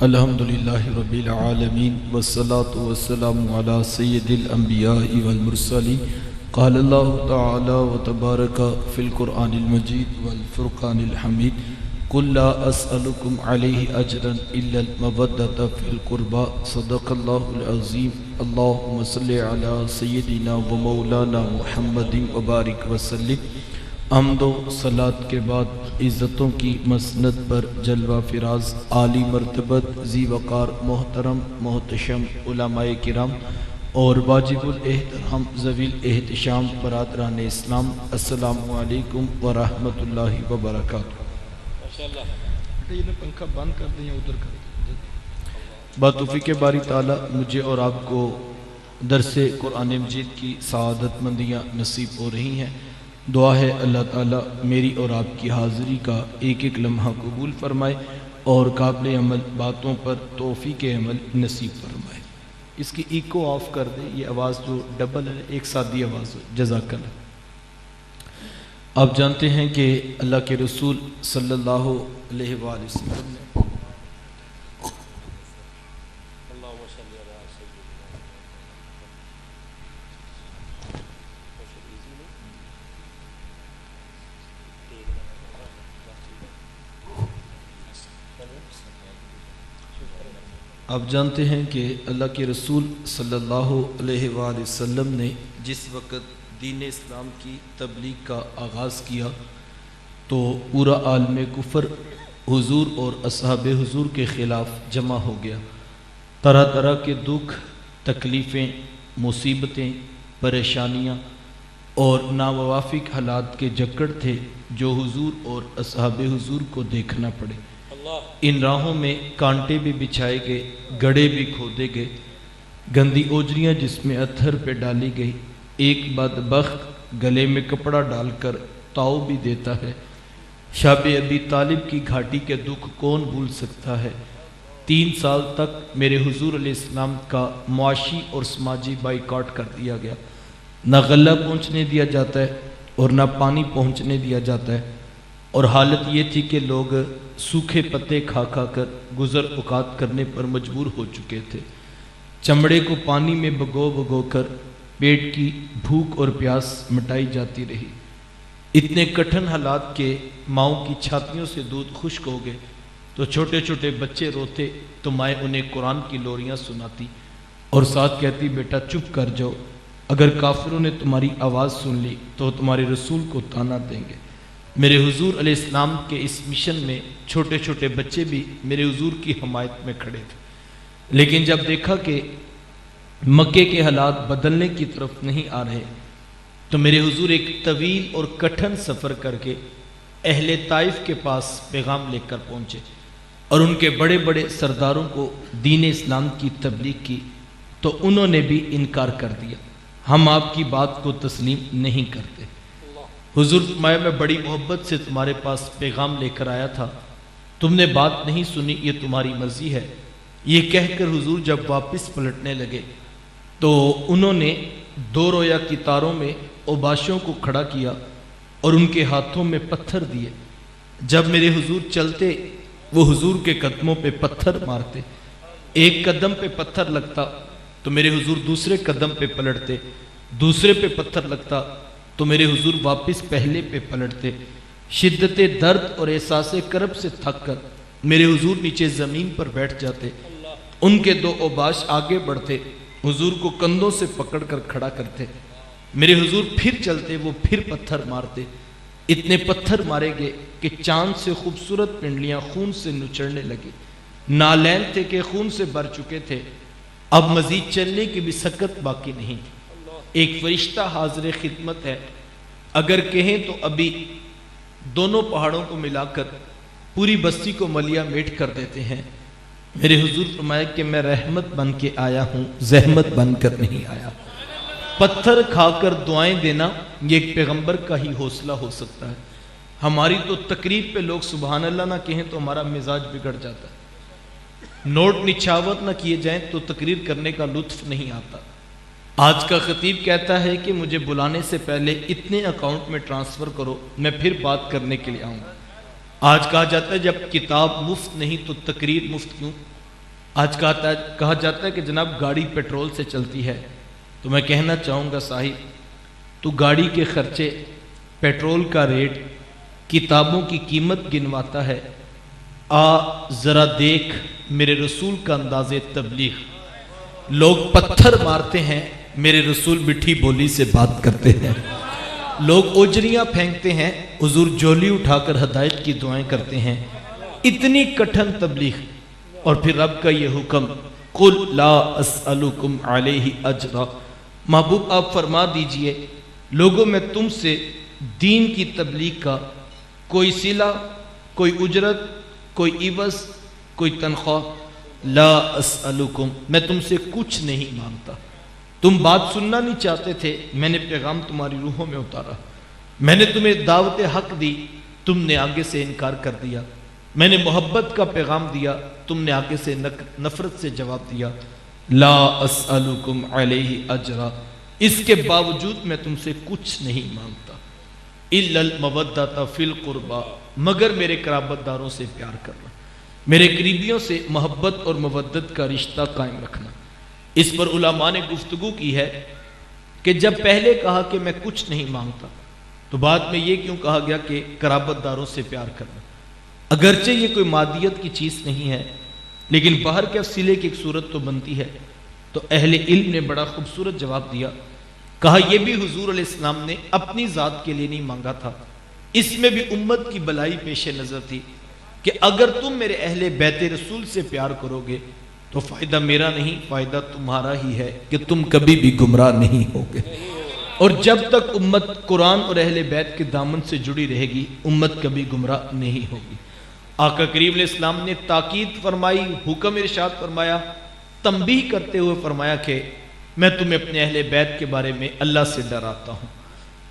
الحمدللہ رب العالمین والصلاة والسلام علی سید الانبیاء والمرسلین قال اللہ تعالی وتبارک فی القرآن المجید والفرقان الحمید قل لا اسألکم علیہ اجرا الا المودۃ فی القربى صدق اللہ العظیم اللہم صلی علی سیدنا و مولانا محمد وبارک وسلم۔ حمد و صلاۃ کے بعد عزتوں کی مسند پر جلوہ فراز عالی مرتبت ذی وقار محترم محتشم علماء کرام اور واجب الاحترام ذوی الاحتشام برادران اسلام، السلام علیکم ورحمۃ اللہ وبرکاتہ۔ پنکھا بند کر دیں یا ادھر کر دیں۔ بتوفیق باری تعالی مجھے اور آپ کو درس قرآن مجید کی سعادت مندیاں نصیب ہو رہی ہیں۔ دعا ہے اللہ تعالیٰ میری اور آپ کی حاضری کا ایک ایک لمحہ قبول فرمائے اور قابل عمل باتوں پر توفیق عمل نصیب فرمائے۔ اس کی ایکو آف کر دے، یہ آواز جو ڈبل ہے ایک سادی آواز ہو۔ جزاک اللہ۔ آپ جانتے ہیں کہ اللہ کے رسول صلی اللہ علیہ وآلہ وسلم نے اللہ کے رسول صلی اللہ علیہ وآلہ وسلم نے جس وقت دین اسلام کی تبلیغ کا آغاز کیا تو پورا عالم کفر حضور اور اصحاب حضور کے خلاف جمع ہو گیا۔ طرح طرح کے دکھ، تکلیفیں، مصیبتیں، پریشانیاں اور ناموافق حالات کے جکڑ تھے جو حضور اور اصحاب حضور کو دیکھنا پڑے۔ ان راہوں میں کانٹے بھی بچھائے گئے، گڑھے بھی کھودے گئے، گندی اوجریاں جس میں اتھر پہ ڈالی گئی۔ ایک بدبخت گلے میں کپڑا ڈال کر تاؤ بھی دیتا ہے۔ شاب ابی طالب کی گھاٹی کے دکھ کون بھول سکتا ہے؟ 3 سال تک میرے حضور علیہ السلام کا معاشی اور سماجی بائیکاٹ کر دیا گیا۔ نہ غلہ پہنچنے دیا جاتا ہے اور نہ پانی پہنچنے دیا جاتا ہے، اور حالت یہ تھی کہ لوگ سوکھے پتے کھا کھا کر گزر اوقات کرنے پر مجبور ہو چکے تھے۔ چمڑے کو پانی میں بھگو بھگو کر پیٹ کی بھوک اور پیاس مٹائی جاتی رہی۔ اتنے کٹھن حالات کے ماؤں کی چھاتیوں سے دودھ خشک ہو گئے تو چھوٹے چھوٹے بچے روتے تو مائیں انہیں قرآن کی لوریاں سناتی اور ساتھ کہتی بیٹا چپ کر جاؤ، اگر کافروں نے تمہاری آواز سن لی تو تمہارے رسول کو طعنہ دیں گے۔ میرے حضور علیہ السلام کے اس مشن میں چھوٹے چھوٹے بچے بھی میرے حضور کی حمایت میں کھڑے تھے، لیکن جب دیکھا کہ مکے کے حالات بدلنے کی طرف نہیں آ رہے تو میرے حضور ایک طویل اور کٹھن سفر کر کے اہل طائف کے پاس پیغام لے کر پہنچے اور ان کے بڑے بڑے سرداروں کو دین اسلام کی تبلیغ کی تو انہوں نے بھی انکار کر دیا، ہم آپ کی بات کو تسلیم نہیں کرتے۔ حضور میں بڑی محبت سے تمہارے پاس پیغام لے کر آیا تھا، تم نے بات نہیں سنی، یہ تمہاری مرضی ہے۔ یہ کہہ کر حضور جب واپس پلٹنے لگے تو انہوں نے 2 رویا کی تاروں میں اوباشوں کو کھڑا کیا اور ان کے ہاتھوں میں پتھر دیے۔ جب میرے حضور چلتے وہ حضور کے قدموں پہ پتھر مارتے، ایک قدم پہ پتھر لگتا تو میرے حضور دوسرے قدم پہ پلٹتے، دوسرے پہ پتھر لگتا تو میرے حضور واپس پہلے پہ پلٹتے۔ شدت درد اور احساس کرب سے تھک کر میرے حضور نیچے زمین پر بیٹھ جاتے، ان کے 2 اوباش آگے بڑھتے، حضور کو کندھوں سے پکڑ کر کھڑا کرتے، میرے حضور پھر چلتے، وہ پھر پتھر مارتے۔ اتنے پتھر مارے گئے کہ چاند سے خوبصورت پنڈلیاں خون سے نچڑنے لگی، نالین تھے کہ خون سے بھر چکے تھے، اب مزید چلنے کی بھی سکت باقی نہیں تھی۔ ایک فرشتہ حاضر خدمت ہے، اگر کہیں تو ابھی دونوں پہاڑوں کو ملا کر پوری بستی کو ملیا میٹ کر دیتے ہیں۔ میرے حضور فرمایا کہ میں رحمت بن کے آیا ہوں، زحمت بن کر نہیں آیا۔ پتھر کھا کر دعائیں دینا یہ ایک پیغمبر کا ہی حوصلہ ہو سکتا ہے۔ ہماری تو تقریر پہ لوگ سبحان اللہ نہ کہیں تو ہمارا مزاج بگڑ جاتا ہے، نوٹ نچھاور نہ کیے جائیں تو تقریر کرنے کا لطف نہیں آتا۔ آج کا خطیب کہتا ہے کہ مجھے بلانے سے پہلے اتنے اکاؤنٹ میں ٹرانسفر کرو، میں پھر بات کرنے کے لیے آؤں گا۔ آج کہا جاتا ہے جب کتاب مفت نہیں تو تقریر مفت کیوں؟ آج کہا جاتا ہے کہ جناب گاڑی پیٹرول سے چلتی ہے، تو میں کہنا چاہوں گا صاحب تو گاڑی کے خرچے، پیٹرول کا ریٹ، کتابوں کی قیمت گنواتا ہے، ذرا دیکھ میرے رسول کا انداز تبلیغ۔ لوگ پتھر مارتے ہیں، میرے رسول مٹھی بولی سے بات کرتے ہیں۔ لوگ اوجریاں پھینکتے ہیں، حضور جولی اٹھا کر ہدایت کی دعائیں کرتے ہیں۔ اتنی کٹھن تبلیغ، اور پھر رب کا یہ حکم قل لا اسألکم علیہ اجرا، محبوب آپ فرما دیجئے لوگوں میں تم سے دین کی تبلیغ کا کوئی صلہ، کوئی اجرت، کوئی عوض، کوئی تنخواہ، لا اسألکم، میں تم سے کچھ نہیں مانگتا۔ تم بات سننا نہیں چاہتے تھے، میں نے پیغام تمہاری روحوں میں اتارا، میں نے تمہیں دعوت حق دی، تم نے آگے سے انکار کر دیا، میں نے محبت کا پیغام دیا، تم نے آگے سے نفرت سے جواب دیا۔ لا اسألکم علیہ اجرا، اس کے باوجود میں تم سے کچھ نہیں مانگتا، الا المودۃ فی القربى، مگر میرے قرابت داروں سے پیار کرنا، میرے قریبیوں سے محبت اور مودت کا رشتہ قائم رکھنا۔ اس پر علماء نے گفتگو کی ہے کہ جب پہلے کہا کہ میں کچھ نہیں مانگتا، تو بعد میں یہ کیوں کہا گیا کہ قرابت داروں سے پیار کرنا؟ اگرچہ یہ کوئی مادیت کی چیز نہیں ہے، لیکن باہر کے وسیلے کی ایک صورت تو بنتی ہے۔ تو اہل علم نے بڑا خوبصورت جواب دیا، کہا یہ بھی حضور علیہ السلام نے اپنی ذات کے لیے نہیں مانگا تھا، اس میں بھی امت کی بلائی پیش نظر تھی کہ اگر تم میرے اہل بیت رسول سے پیار کرو گے تو فائدہ میرا نہیں، فائدہ تمہارا ہی ہے کہ تم کبھی بھی گمراہ نہیں ہوگے۔ اور جب تک امت قرآن اور اہل بیت کے دامن سے جڑی رہے گی، امت کبھی گمراہ نہیں ہوگی۔ آقا کریم علیہ السلام نے تاکید فرمائی، حکم ارشاد فرمایا، تنبیہ کرتے ہوئے فرمایا کہ میں تمہیں اپنے اہل بیت کے بارے میں اللہ سے ڈراتا ہوں،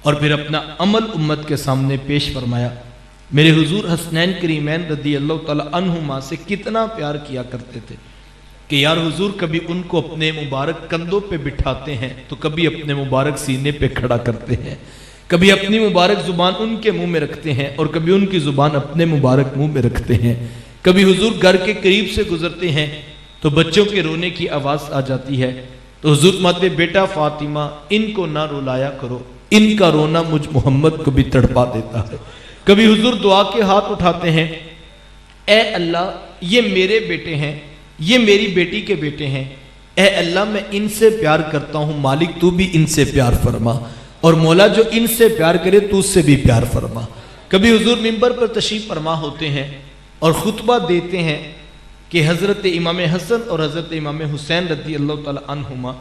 اور پھر اپنا عمل امت کے سامنے پیش فرمایا۔ میرے حضور حسنین کریمین رضی اللہ تعالی عنہما سے کتنا پیار کیا کرتے تھے کہ یار حضور کبھی ان کو اپنے مبارک کندھوں پہ بٹھاتے ہیں تو کبھی اپنے مبارک سینے پہ کھڑا کرتے ہیں، کبھی اپنی مبارک زبان ان کے منہ میں رکھتے ہیں اور کبھی ان کی زبان اپنے مبارک منہ میں رکھتے ہیں۔ کبھی حضور گھر کے قریب سے گزرتے ہیں تو بچوں کے رونے کی آواز آ جاتی ہے، تو حضور فرماتے بیٹا فاطمہ ان کو نہ رلایا کرو، ان کا رونا مجھ محمد کو بھی تڑپا دیتا ہے۔ کبھی حضور دعا کے ہاتھ اٹھاتے ہیں، اے اللہ یہ میرے بیٹے ہیں، یہ میری بیٹی کے بیٹے ہیں، اے اللہ میں ان سے پیار کرتا ہوں، مالک تو بھی ان سے پیار فرما، اور مولا جو ان سے پیار کرے تو اس سے بھی پیار فرما۔ کبھی حضور منبر پر تشریف فرما ہوتے ہیں اور خطبہ دیتے ہیں کہ حضرت امام حسن اور حضرت امام حسین رضی اللہ تعالی عنہما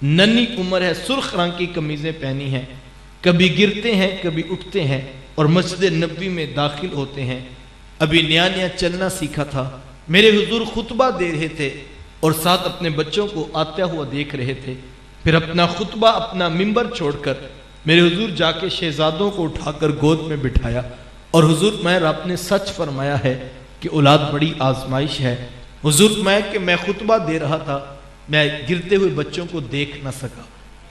ننھی عمر ہے، سرخ رنگ کی قمیضیں پہنی ہیں، کبھی گرتے ہیں کبھی اٹھتے ہیں اور مسجد نبوی میں داخل ہوتے ہیں۔ ابھی نیا نیا چلنا سیکھا تھا، میرے حضور خطبہ دے رہے تھے اور ساتھ اپنے بچوں کو آتا ہوا دیکھ رہے تھے، پھر اپنا خطبہ اپنا منبر چھوڑ کر میرے حضور جا کے شہزادوں کو اٹھا کر گود میں بٹھایا، اور حضور مہر آپ نے سچ فرمایا ہے کہ اولاد بڑی آزمائش ہے۔ حضور میں کہ میں خطبہ دے رہا تھا، میں گرتے ہوئے بچوں کو دیکھ نہ سکا۔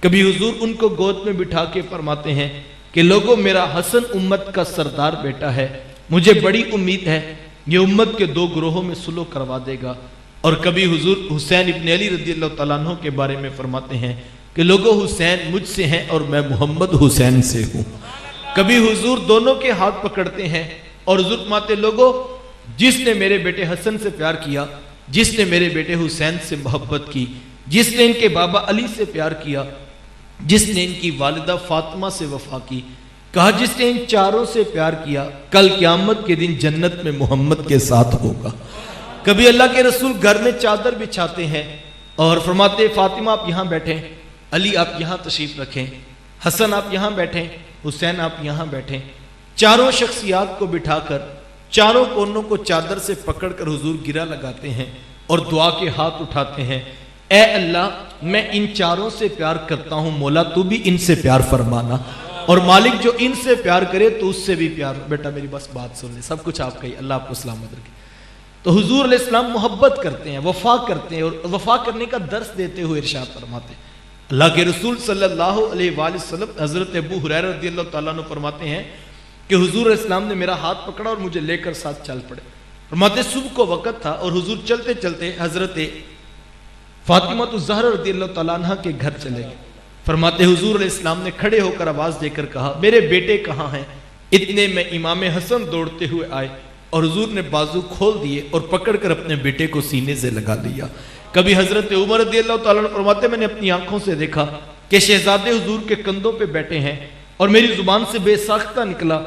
کبھی حضور ان کو گود میں بٹھا کے فرماتے ہیں کہ لوگوں میرا حسن امت کا سردار بیٹا ہے، مجھے بڑی امید ہے یہ امت کے دو گروہوں میں صلح کروا دے گا۔ اور کبھی حضور حسین ابن علی رضی اللہ تعالیٰ عنہ کے بارے میں فرماتے ہیں کہ لوگوں حسین مجھ سے ہیں اور میں محمد حسین سے ہوں۔ کبھی حضور دونوں کے ہاتھ پکڑتے ہیں اور حضور فرماتے لوگوں جس نے میرے بیٹے حسن سے پیار کیا، جس نے میرے بیٹے حسین سے محبت کی، جس نے ان کے بابا علی سے پیار کیا، جس نے ان کی والدہ فاطمہ سے وفا کی، کہا جس نے ان چاروں سے پیار کیا کل قیامت کے دن جنت میں محمد کے ساتھ ہوگا۔ کبھی اللہ کے رسول گھر میں چادر بچھاتے ہیں اور فرماتے فاطمہ آپ یہاں بیٹھیں، علی آپ یہاں تشریف رکھیں، حسن آپ یہاں بیٹھیں، حسین آپ یہاں بیٹھیں۔ چاروں شخصیات کو بٹھا کر چاروں کونوں کو چادر سے پکڑ کر حضور گرہ لگاتے ہیں اور دعا کے ہاتھ اٹھاتے ہیں، اے اللہ میں ان چاروں سے پیار کرتا ہوں، مولا تو بھی ان سے پیار فرمانا، اور مالک جو ان سے پیار کرے تو اس سے بھی پیار۔ بیٹا میری بس بات سن لے، سب کچھ آپ کا ہی، اللہ آپ کو سلامت رکھے۔ تو حضور علیہ السلام محبت کرتے ہیں، وفا کرتے ہیں، اور وفا کرنے کا درس دیتے ہوئے ارشاد فرماتے ہیں۔ اللہ کے رسول صلی اللہ علیہ وآلہ وسلم حضرت ابو ہریرہ رضی اللہ تعالیٰ عنہ فرماتے ہیں کہ حضور علیہ السلام نے میرا ہاتھ پکڑا اور مجھے لے کر ساتھ چل پڑے۔ فرماتے صبح کو وقت تھا اور حضور چلتے چلتے حضرت فاطمہ الزہرا رضی اللہ تعالیٰ عنہ کے گھر چلے گئے. فرماتے حضور علیہ السلام نے کھڑے ہو کر آواز دے کر کہا میرے بیٹے کہاں ہیں؟ اتنے میں امام حسن دوڑتے ہوئے آئے اور حضور نے بازو کھول دیے اور پکڑ کر اپنے بیٹے کو سینے سے لگا لیا. کبھی حضرت عمر رضی اللہ تعالیٰ عنہ فرماتے میں نے اپنی آنکھوں سے دیکھا کہ شہزادے حضور کے کندھوں پہ بیٹھے ہیں اور میری زبان سے بے ساختہ نکلا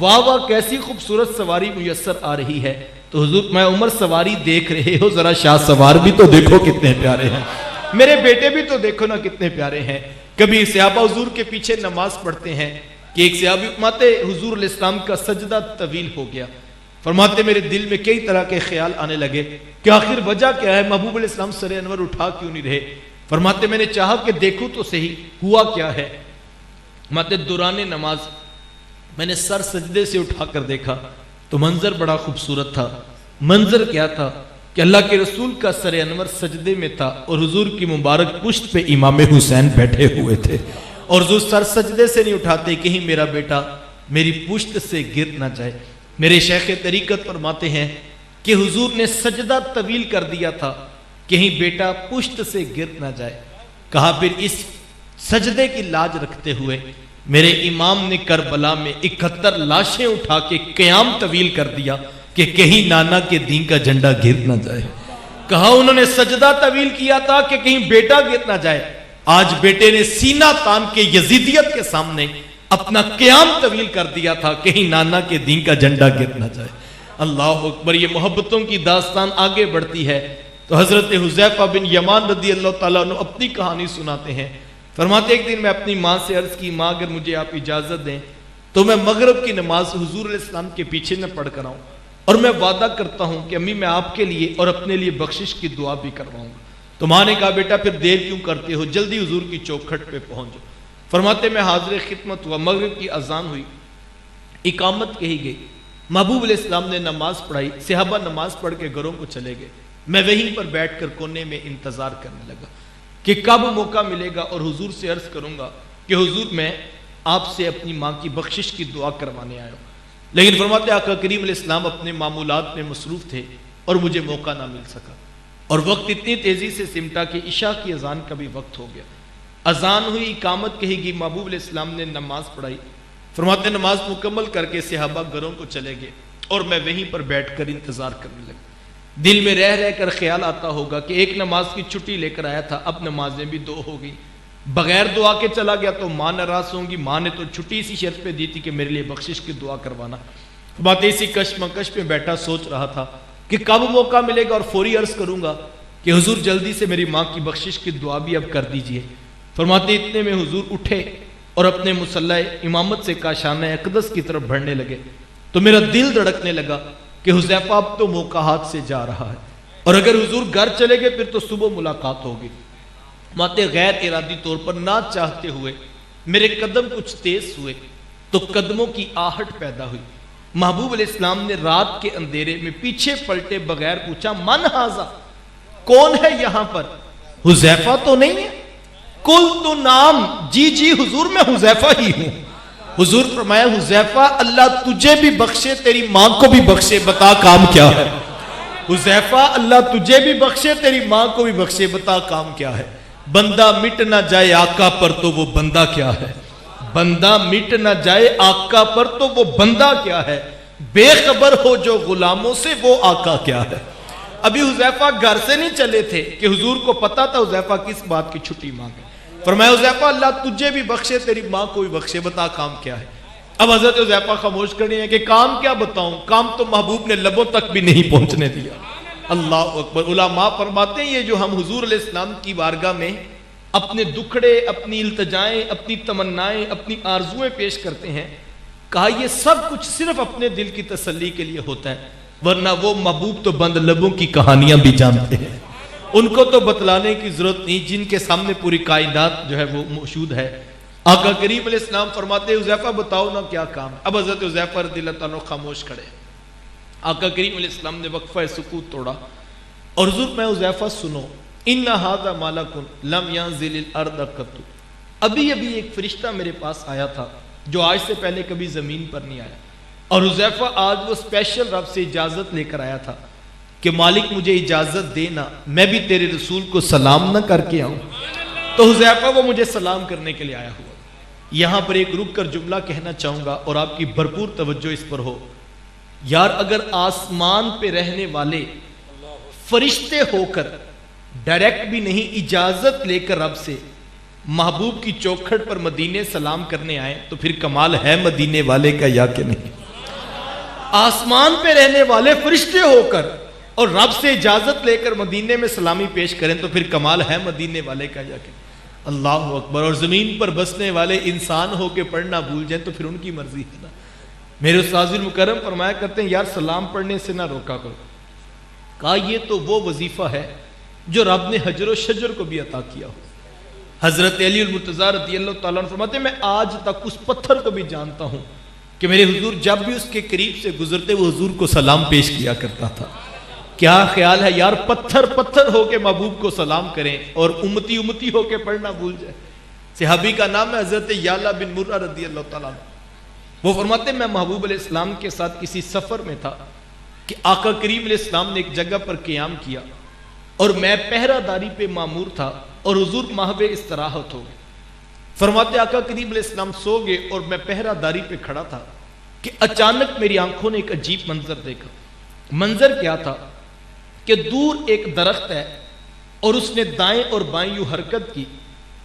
واہ واہ کیسی خوبصورت سواری میسر آ رہی ہے. تو حضور میں عمر سواری دیکھ رہے ہو ذرا شاہ سوار بھی تو دیکھو کتنے پیارے ہیں, میرے بیٹے بھی تو دیکھو نا کتنے پیارے ہیں. کبھی صحابہ حضور کے پیچھے نماز پڑھتے ہیں کہ ایک صحابی فرماتے حضور علیہ السلام کا سجدہ طویل ہو گیا. فرماتے میرے دل میں کئی طرح کے خیال آنے لگے کہ آخر وجہ کیا ہے, محبوب علیہ السلام سر انور اٹھا کیوں نہیں رہے. فرماتے میں نے چاہا کہ دیکھوں تو صحیح ہوا کیا ہے. فرماتے دوران نماز میں نے سر سجدے سے اٹھا کر دیکھا تو منظر بڑا خوبصورت تھا. منظر کیا تھا کہ اللہ کے رسول کا سر انور سجدے میں تھا اور حضور کی مبارک پشت پہ امام حسین بیٹھے ہوئے تھے اور حضور سر سجدے سے نہیں اٹھاتے کہیں میرا بیٹا میری پشت سے گر نہ جائے. میرے شیخ طریقت فرماتے ہیں کہ حضور نے سجدہ طویل کر دیا تھا کہیں بیٹا پشت سے گر نہ جائے. کہا پھر اس سجدے کی لاج رکھتے ہوئے میرے امام نے کربلا میں 71 لاشیں اٹھا کے قیام طویل کر دیا کہ کہیں نانا کے دین کا جھنڈا گر نہ جائے. کہا انہوں نے سجدہ طویل کیا تھا کہ کہیں بیٹا گر نہ جائے. آج بیٹے نے سینہ تان کے یزیدیت کے سامنے اپنا قیام طویل کر دیا تھا کہیں نانا کے دین کا جھنڈا گر نہ جائے. اللہ اکبر. یہ محبتوں کی داستان آگے بڑھتی ہے تو حضرت حذیفہ بن یمان رضی اللہ تعالیٰ عنہ اپنی کہانی سناتے ہیں. فرماتے ایک دن میں اپنی ماں سے عرض کی ماں اگر مجھے آپ اجازت دیں تو میں مغرب کی نماز حضور علیہ السلام کے پیچھے نہ پڑھ کر آؤں اور میں وعدہ کرتا ہوں کہ امی میں آپ کے لیے اور اپنے لیے بخشش کی دعا بھی کرواؤں گا. تو ماں نے کہا بیٹا پھر دیر کیوں کرتے ہو, جلدی حضور کی چوکھٹ پہ پہنچ جاؤ. فرماتے میں حاضر خدمت ہوا, مغرب کی اذان ہوئی, اقامت کہی گئی, محبوب علیہ السلام نے نماز پڑھائی, صحابہ نماز پڑھ کے گھروں کو چلے گئے. میں وہیں پر بیٹھ کر کونے میں انتظار کرنے لگا کہ کب موقع ملے گا اور حضور سے عرض کروں گا کہ حضور میں آپ سے اپنی ماں کی بخشش کی دعا کروانے آیا ہوں. لیکن فرماتے آقا کریم علیہ السلام اپنے معمولات میں مصروف تھے اور مجھے موقع نہ مل سکا اور وقت اتنی تیزی سے سمٹا کہ عشاء کی اذان کا بھی وقت ہو گیا. اذان ہوئی, اقامت کہی گئی, محبوب علیہ السلام نے نماز پڑھائی. فرماتے نماز مکمل کر کے صحابہ گھروں کو چلے گئے اور میں وہیں پر بیٹھ کر انتظار کرنے لگا. دل میں رہ رہ کر خیال آتا ہوگا کہ ایک نماز کی چھٹی لے کر آیا تھا, اب نمازیں بھی 2 ہو گئی, بغیر دعا کے چلا گیا تو ماں ناراض ہوں گی. ماں نے تو چھٹی اسی شرط پہ دی تھی کہ میرے لیے بخشش کی دعا کروانا. بات اسی کشمکش پہ بیٹھا سوچ رہا تھا کہ کب موقع ملے گا اور فوری عرض کروں گا کہ حضور جلدی سے میری ماں کی بخشش کی دعا بھی اب کر دیجئے. فرماتے اتنے میں حضور اٹھے اور اپنے مصلی امامت سے کاشانہ اقدس کی طرف بڑھنے لگے تو میرا دل دھڑکنے لگا کہ حذیفہ اب تو موقع ہاتھ سے جا رہا ہے اور اگر حضور گھر چلے گئے پھر تو صبح ملاقات ہوگی. ماتے غیر ارادی طور پر نہ چاہتے ہوئے میرے قدم کچھ تیز ہوئے تو قدموں کی آہٹ پیدا ہوئی. محبوب علیہ السلام نے رات کے اندھیرے میں پیچھے پلٹے بغیر پوچھا من ھذا, کون ہے یہاں پر؟ حذیفہ تو نہیں ہے؟ کل تو نام, جی جی حضور میں حذیفہ ہی ہوں. حضور فرمایا حذیفہ اللہ تجھے بھی بخشے تیری ماں کو بھی بخشے, بتا کام کیا ہے؟ حذیفہ اللہ تجھے بھی بخشے تیری ماں کو بھی بخشے, بتا کام کیا ہے؟ بندہ مٹ نہ جائے آقا پر تو وہ بندہ کیا ہے؟ بندہ مٹ نہ جائے آقا پر تو وہ بندہ کیا ہے؟ بے خبر ہو جو غلاموں سے وہ آقا کیا ہے؟ ابھی حذیفہ گھر سے نہیں چلے تھے کہ حضور کو پتا تھا حذیفہ کس بات کی چھٹی مانگے. فرمایا حذیفہ اللہ تجھے بھی بخشے تیری ماں کو بھی بخشے, بتا کام کیا ہے؟ اب حضرت حذیفہ خاموش کرنی ہے کہ کام کیا بتاؤں, کام تو محبوب نے لبوں تک بھی نہیں پہنچنے دیا. اللہ اکبر. علماء فرماتے ہیں یہ جو ہم حضور علیہ السلام کی بارگاہ میں اپنے دکھڑے, اپنی التجائیں, اپنی تمنائیں, اپنی آرزویں پیش کرتے ہیں, کہا یہ سب کچھ صرف اپنے دل کی تسلی کے لیے ہوتا ہے, ورنہ وہ محبوب تو بند لبوں کی کہانیاں بھی جانتے ہیں, ان کو تو بتلانے کی ضرورت نہیں, جن کے سامنے پوری کائنات جو ہے وہ موجود ہے. آقا کریم علیہ السلام فرماتے ہیں حذیفہ بتاؤ نا کیا کام ہے؟ اب حضرت حذیفہ رضی اللہ تعالیٰ خاموش کھڑے. آقا کریم علیہ السلام نے وقفہ سکوت توڑا اور حضور میں حذیفہ سنو, ان ھذا ملک لم ينزل الارض قط, ابھی ابھی ایک فرشتہ میرے پاس آیا تھا جو آج سے پہلے کبھی زمین پر نہیں آیا. اور حذیفہ آج وہ اسپیشل رب سے اجازت لے کر آیا تھا کہ مالک مجھے اجازت دینا میں بھی تیرے رسول کو سلام نہ کر کے آؤں. تو حذیفہ وہ مجھے سلام کرنے کے لیے آیا ہوا. یہاں پر ایک رک کر جملہ کہنا چاہوں گا اور آپ کی بھرپور توجہ اس پر ہو. یار اگر آسمان پہ رہنے والے فرشتے ہو کر ڈائریکٹ بھی نہیں اجازت لے کر رب سے محبوب کی چوکھٹ پر مدینے سلام کرنے آئے تو پھر کمال ہے مدینے والے کا یا کہ نہیں. آسمان پہ رہنے والے فرشتے ہو کر اور رب سے اجازت لے کر مدینے میں سلامی پیش کریں تو پھر کمال ہے مدینے والے کا یا کہ نہیں. اللہ اکبر. اور زمین پر بسنے والے انسان ہو کے پڑھنا بھول جائیں تو پھر ان کی مرضی ہے نا. میرے استاذ المکرم فرمایا کرتے ہیں یار سلام پڑھنے سے نہ روکا کرو. کہا یہ تو وہ وظیفہ ہے جو رب نے حجر و شجر کو بھی عطا کیا ہو. حضرت علی المرتضیٰ رضی اللہ تعالیٰ عنہ فرماتے ہیں میں آج تک اس پتھر کو بھی جانتا ہوں کہ میرے حضور جب بھی اس کے قریب سے گزرتے وہ حضور کو سلام پیش کیا کرتا تھا. کیا خیال ہے یار پتھر پتھر ہو کے محبوب کو سلام کریں اور امتی امتی ہو کے پڑھنا بھول جائے. صحابی کا نام ہے حضرت یعلا بن مرہ رضی اللہ تعالیٰ عنہ. وہ فرماتے ہیں میں محبوب علیہ السلام کے ساتھ کسی سفر میں تھا کہ آقا کریم علیہ السلام نے ایک جگہ پر قیام کیا اور میں پہرہ داری پہ مامور تھا اور حضور محو استراحت ہو گئے. فرماتے آقا کریم علیہ السلام سو گئے اور میں پہرہ داری پہ کھڑا تھا کہ اچانک میری آنکھوں نے ایک عجیب منظر دیکھا. منظر کیا تھا کہ دور ایک درخت ہے اور اس نے دائیں اور بائیں یوں حرکت کی,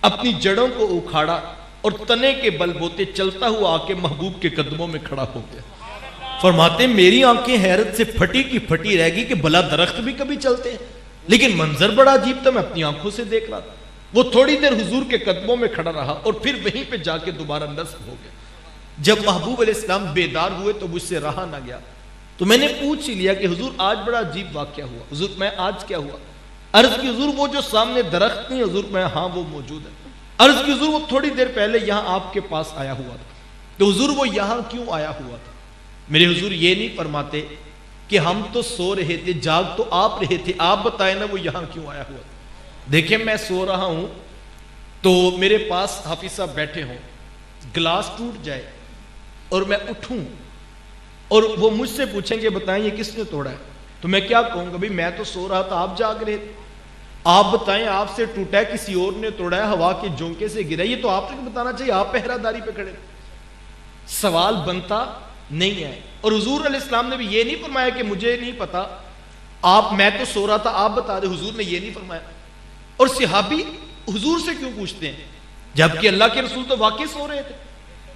اپنی جڑوں کو اکھاڑا اور تنے کے بل بوتے چلتا ہوا آ کے محبوب کے قدموں میں کھڑا ہو گیا. فرماتے میری آنکھیں حیرت سے پھٹی کی پھٹی رہ گئی کہ بھلا درخت بھی کبھی چلتے ہیں, لیکن منظر بڑا عجیب تھا, میں اپنی آنکھوں سے دیکھ رہا تھا. وہ تھوڑی دیر حضور کے قدموں میں کھڑا رہا اور پھر وہیں پہ جا کے دوبارہ نصب ہو گیا. جب محبوب علیہ السلام بیدار ہوئے تو مجھ سے رہا نہ گیا, تو میں نے پوچھ ہی لیا کہ حضور آج بڑا عجیب واقعہ ہوا. حضور میں آج کیا ہوا؟ عرض کی حضور وہ جو سامنے درخت نہیں. حضور میں ہاں وہ موجود ہے. عرض کی حضور وہ تھوڑی دیر پہلے یہاں آپ کے پاس آیا ہوا تھا. تو حضور وہ یہاں کیوں آیا ہوا تھا؟ میرے حضور یہ نہیں فرماتے کہ ہم تو سو رہے تھے, جاگ تو آپ رہے تھے, آپ بتائیں نا وہ یہاں کیوں آیا ہوا تھا. دیکھیں میں سو رہا ہوں تو میرے پاس حافظ صاحب بیٹھے ہوں, گلاس ٹوٹ جائے اور میں اٹھوں اور وہ مجھ سے پوچھیں کہ بتائیں یہ کس نے توڑا ہے, تو میں کیا کہوں گا؟ بھئی میں تو سو رہا تھا, آپ جاگ رہے تھے, آپ بتائیں آپ سے ٹوٹا ہے کسی اور نے توڑا ہے, ہوا کے جھونکے سے گرا ہے, یہ تو آپ کو بتانا چاہیے, آپ پہرہ داری پہ کھڑے. سوال بنتا نہیں ہے. اور حضور علیہ السلام نے بھی یہ نہیں فرمایا کہ مجھے نہیں پتا, آپ میں تو سو رہا تھا آپ بتا دے. حضور نے یہ نہیں فرمایا. اور صحابی حضور سے کیوں پوچھتے ہیں جبکہ اللہ کے رسول تو واقعی سو رہے تھے؟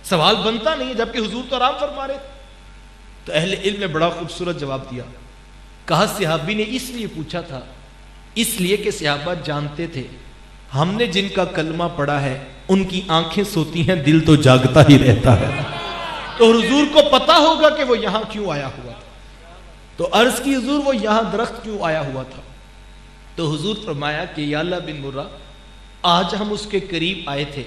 سوال بنتا نہیں ہے جبکہ حضور تو آرام فرما رہے تھے. تو اہل علم نے بڑا خوبصورت جواب دیا. کہا صحابی نے اس لیے پوچھا تھا اس لیے کہ صحابہ جانتے تھے ہم نے جن کا کلمہ پڑھا ہے ان کی آنکھیں سوتی ہیں, دل تو جاگتا ہی رہتا ہے. تو حضور کو پتا ہوگا کہ وہ یہاں کیوں آیا ہوا تھا. تو عرض کی حضور وہ یہاں درخت کیوں آیا ہوا تھا؟ تو حضور فرمایا کہ یعلا بن مرہ آج ہم اس کے قریب آئے تھے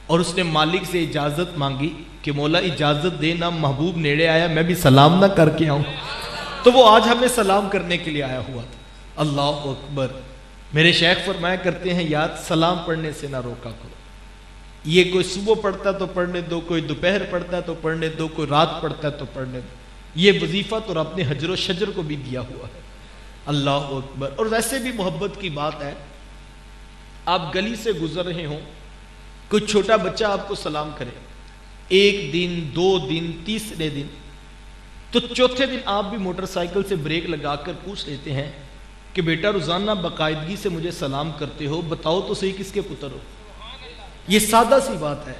اور اس نے مالک سے اجازت مانگی کہ مولا اجازت دینا, محبوب نیڑے آیا, میں بھی سلام نہ کر کے آؤں. تو وہ آج ہمیں سلام کرنے کے لیے آیا ہوا تھا. اللہ اکبر. میرے شیخ فرمایا کرتے ہیں یار سلام پڑھنے سے نہ روکا کرو. یہ کوئی صبح پڑھتا تو پڑھنے دو, کوئی دوپہر پڑھتا تو پڑھنے دو, کوئی رات پڑھتا تو پڑھنے دو. یہ وظیفہ تو رب نے حجر و شجر کو بھی دیا ہوا ہے. اللہ اکبر. اور ویسے بھی محبت کی بات ہے, آپ گلی سے گزر رہے ہوں, کوئی چھوٹا بچہ آپ کو سلام کرے, ایک دن, دو دن, تیسرے دن, تو چوتھے دن آپ بھی موٹر سائیکل سے بریک لگا کر پوچھ لیتے ہیں کہ بیٹا روزانہ باقاعدگی سے مجھے سلام کرتے ہو, بتاؤ تو صحیح کس کے پتر ہو. یہ سادہ سی بات ہے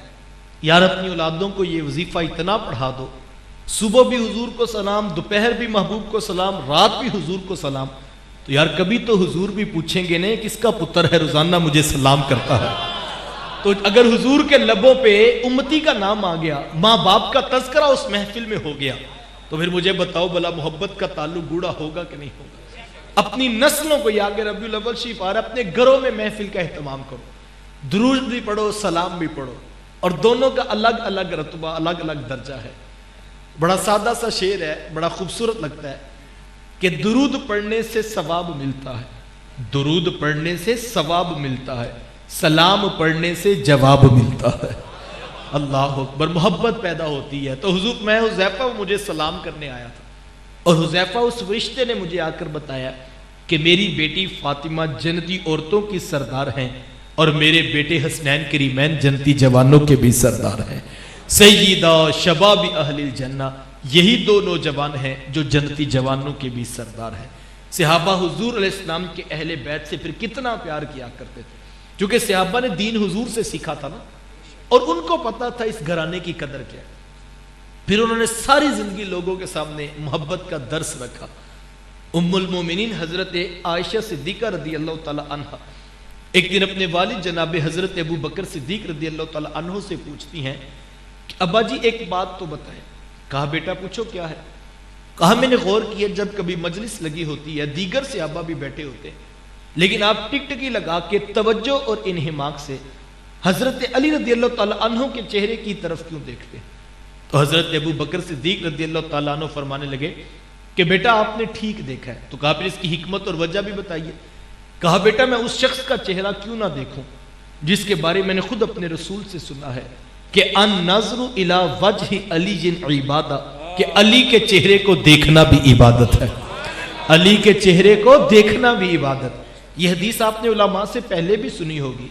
یار, اپنی اولادوں کو یہ وظیفہ اتنا پڑھا دو, صبح بھی حضور کو سلام, دوپہر بھی محبوب کو سلام, رات بھی حضور کو سلام. تو یار کبھی تو حضور بھی پوچھیں گے نہیں کس کا پتر ہے روزانہ مجھے سلام کرتا ہے. تو اگر حضور کے لبوں پہ امتی کا نام آ گیا, ماں باپ کا تذکرہ اس محفل میں ہو گیا, تو پھر مجھے بتاؤ بھلا محبت کا تعلق گوڑا ہوگا کہ نہیں ہوگا؟ اپنی نسلوں کو, یہ آگے ربیع الاول شریف آ رہا ہے, اپنے گھروں میں محفل کا اہتمام کرو, درود بھی پڑھو, سلام بھی پڑھو, اور دونوں کا الگ الگ رتبہ, الگ الگ درجہ ہے. بڑا سادہ سا شعر ہے, بڑا خوبصورت لگتا ہے کہ درود پڑھنے سے ثواب ملتا ہے, درود پڑھنے سے ثواب ملتا ہے, سلام پڑھنے سے جواب ملتا ہے. اللہ اکبر، محبت پیدا ہوتی ہے. تو حضور میں حذیفہ مجھے سلام کرنے آیا تھا، اور حذیفہ اس فرشتے نے مجھے آ کر بتایا کہ میری بیٹی فاطمہ جنتی عورتوں کی سردار ہیں اور میرے بیٹے حسنین کریمین جنتی جوانوں کے بھی سردار ہیں. سیدہ شباب اہل الجنہ، یہی دو نوجوان ہیں جو جنتی جوانوں کے بھی سردار ہیں. صحابہ حضور علیہ السلام کے اہل بیت سے پھر کتنا پیار کیا کرتے تھے، کیونکہ صحابہ نے دین حضور سے سیکھا تھا نا، اور ان کو پتا تھا اس گھرانے کی قدر کیا ہے. پھر انہوں نے ساری زندگی لوگوں کے سامنے محبت کا درس رکھا. ام المومنین حضرت عائشہ صدیقہ رضی اللہ تعالی عنہ ایک دن اپنے والد جناب حضرت ابو بکر صدیق رضی اللہ تعالی عنہ سے پوچھتی ہیں کہ ابا جی ایک بات تو بتائیں. کہا بیٹا پوچھو کیا ہے. کہا میں نے غور کیا جب کبھی مجلس لگی ہوتی ہے دیگر صحابہ بھی بیٹھے ہوتے ہیں، لیکن آپ ٹک ٹکی لگا کے توجہ اور انہماک سے حضرت علی رضی اللہ تعالی عنہ کے چہرے کی طرف کیوں دیکھتے ہیں؟ تو حضرت ابو بکر صدیق رضی اللہ تعالیٰ عنہ فرمانے لگے کہ بیٹا آپ نے ٹھیک دیکھا ہے. تو کہا پھر اس کی حکمت اور وجہ بھی بتائیے. کہا بیٹا میں اس شخص کا چہرہ کیوں نہ دیکھوں جس کے بارے میں نے خود اپنے رسول سے سنا ہے کہ النظر الی وجہ علی عبادہ، کہ علی کے چہرے کو دیکھنا بھی عبادت ہے. علی کے چہرے کو دیکھنا بھی عبادت. یہ حدیث آپ نے علماء سے پہلے بھی سنی ہوگی،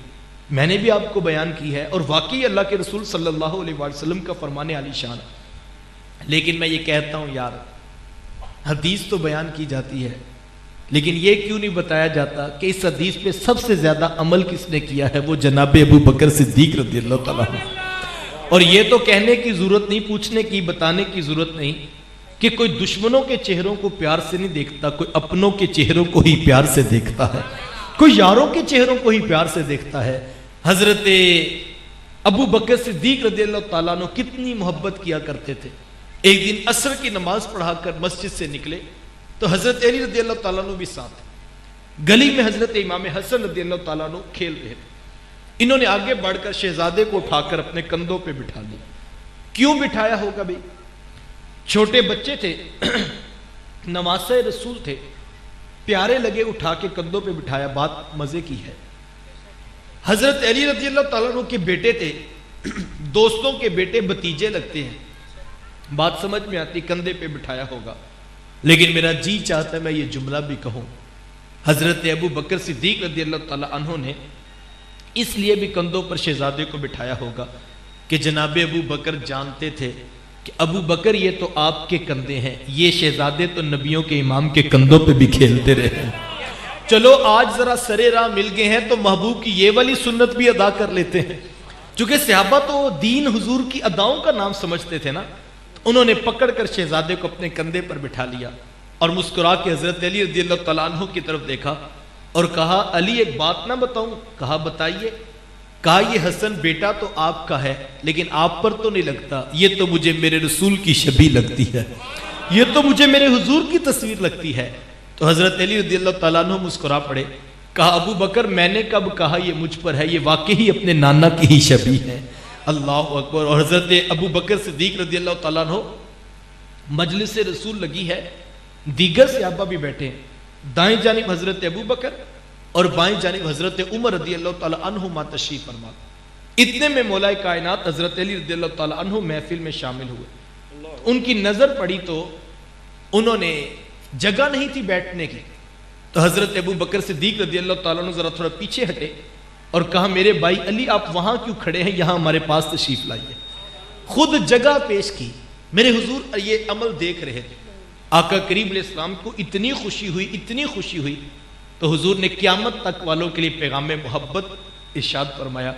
میں نے بھی آپ کو بیان کی ہے، اور واقعی اللہ کے رسول صلی اللہ علیہ وسلم کا فرمان عالی شان. لیکن میں یہ کہتا ہوں یار، حدیث تو بیان کی جاتی ہے، لیکن یہ کیوں نہیں بتایا جاتا کہ اس حدیث پہ سب سے زیادہ عمل کس نے کیا ہے؟ وہ جناب ابو بکر صدیق رضی اللہ تعالیٰ عنہ. اور یہ تو کہنے کی ضرورت نہیں، پوچھنے کی، بتانے کی ضرورت نہیں کہ کوئی دشمنوں کے چہروں کو پیار سے نہیں دیکھتا، کوئی اپنوں کے چہروں کو ہی پیار سے دیکھتا ہے، کوئی یاروں کے چہروں کو ہی پیار سے دیکھتا ہے. حضرت ابو بکر صدیق رضی اللہ تعالیٰ عنہ کتنی محبت کیا کرتے تھے. ایک دن عصر کی نماز پڑھا کر مسجد سے نکلے تو حضرت علی رضی اللہ تعالیٰ عنہ بھی ساتھ. گلی میں حضرت امام حسن رضی اللہ تعالیٰ عنہ کھیل رہے تھے. انہوں نے آگے بڑھ کر شہزادے کو اٹھا کر اپنے کندھوں پہ بٹھا لیا. کیوں بٹھایا ہوگا بھائی؟ چھوٹے بچے تھے، نواسہ رسول تھے، پیارے لگے، اٹھا کے کندھوں پہ بٹھایا. بات مزے کی ہے، حضرت علی رضی اللہ تعالیٰ عنہ کے بیٹے تھے، دوستوں کے بیٹے بھتیجے لگتے ہیں، بات سمجھ میں آتی، کندھے پہ بٹھایا ہوگا. لیکن میرا جی چاہتا ہے میں یہ جملہ بھی کہوں، حضرت ابو بکر صدیق رضی اللہ تعالیٰ عنہ نے اس لیے بھی کندھوں پر شہزادے کو بٹھایا ہوگا کہ جناب ابو بکر جانتے تھے کہ ابو بکر یہ تو آپ کے کندھے ہیں، یہ شہزادے تو نبیوں کے امام کے کندھوں پہ بھی کھیلتے رہے ہیں. چلو آج ذرا سرے راہ مل گئے ہیں تو محبوب کی یہ والی سنت بھی ادا کر لیتے ہیں. چونکہ صحابہ تو دین حضور کی اداؤں کا نام سمجھتے تھے نا، انہوں نے پکڑ کر شہزادے کو اپنے کندھے پر بٹھا لیا اور مسکرا کے حضرت علی رضی اللہ تعالیٰ عنہ کی طرف دیکھا اور کہا علی ایک بات نہ بتاؤں؟ کہا بتائیے. کہا یہ حسن بیٹا تو آپ کا ہے لیکن آپ پر تو نہیں لگتا، یہ تو مجھے میرے رسول کی شبیہ لگتی ہے، یہ تو مجھے میرے حضور کی تصویر لگتی ہے. تو حضرت علی رضی اللہ تعالیٰ عنہ مسکرا پڑے. کہا ابو بکر میں نے کب کہا یہ مجھ پر ہے، یہ واقعی اپنے نانا کی ہی شبیہ ہے. اللہ اکبر. اور حضرت ابو بکر صدیق رضی اللہ تعالیٰ عنہ مجلس رسول لگی ہے، دیگر صحابہ بھی بیٹھے ہیں، دائیں جانب حضرت ابو بکر اور بائیں جانب حضرت عمر رضی اللہ تعالیٰ عنہما تشریف فرما. اتنے میں مولا کائنات حضرت علی رضی اللہ تعالیٰ عنہ محفل میں شامل ہوئے. ان کی نظر پڑی تو انہوں نے جگہ نہیں تھی بیٹھنے کی، تو حضرت ابو بکر صدیق رضی اللہ تعالیٰ عنہ ذرا تھوڑا پیچھے ہٹے اور کہا میرے بھائی علی آپ وہاں کیوں کھڑے ہیں، یہاں ہمارے پاس تشریف لائیے. خود جگہ پیش کی. میرے حضور یہ عمل دیکھ رہے تھے. آقا کریم علیہ السلام کو اتنی خوشی ہوئی، اتنی خوشی ہوئی تو حضور نے قیامت تک والوں کے لیے پیغام محبت ارشاد فرمایا.